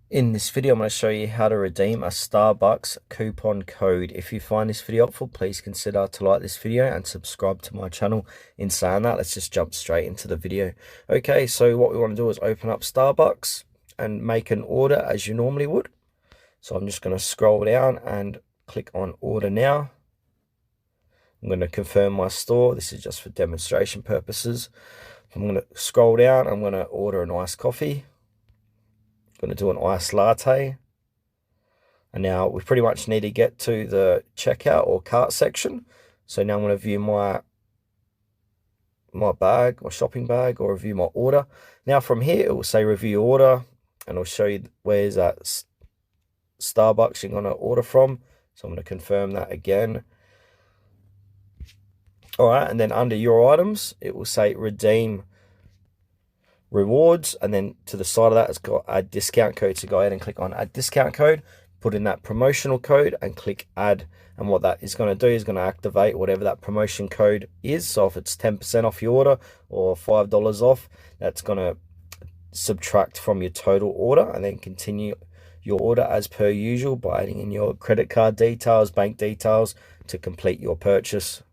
In this video, I'm going to show you how to redeem a Starbucks coupon code. If you find this video helpful, please consider to like this video and subscribe to my channel. In saying that, let's just jump straight into the video. Okay, so what we want to do is open up Starbucks and make an order as you normally would. So I'm just going to scroll down and click on order now. I'm going to confirm my store. This is just for demonstration purposes. I'm going to scroll down. I'm going to order an iced coffee. Going to do an iced latte. And now we pretty much need to get to the checkout or cart section. So now I'm going to view my bag, my shopping bag, or review my order. Now from here it will say review order, and it'll show you where's that Starbucks you're going to order from. So I'm going to confirm that again. All right, and then under your items it will say redeem rewards, and then to the side of that it's got a discount code. So go ahead and click on add discount code, put in that promotional code and click add, and what that is going to do is going to activate whatever that promotion code is. So if it's 10% off your order or $5 off, that's going to subtract from your total order, and then continue your order as per usual by adding in your credit card details, bank details to complete your purchase.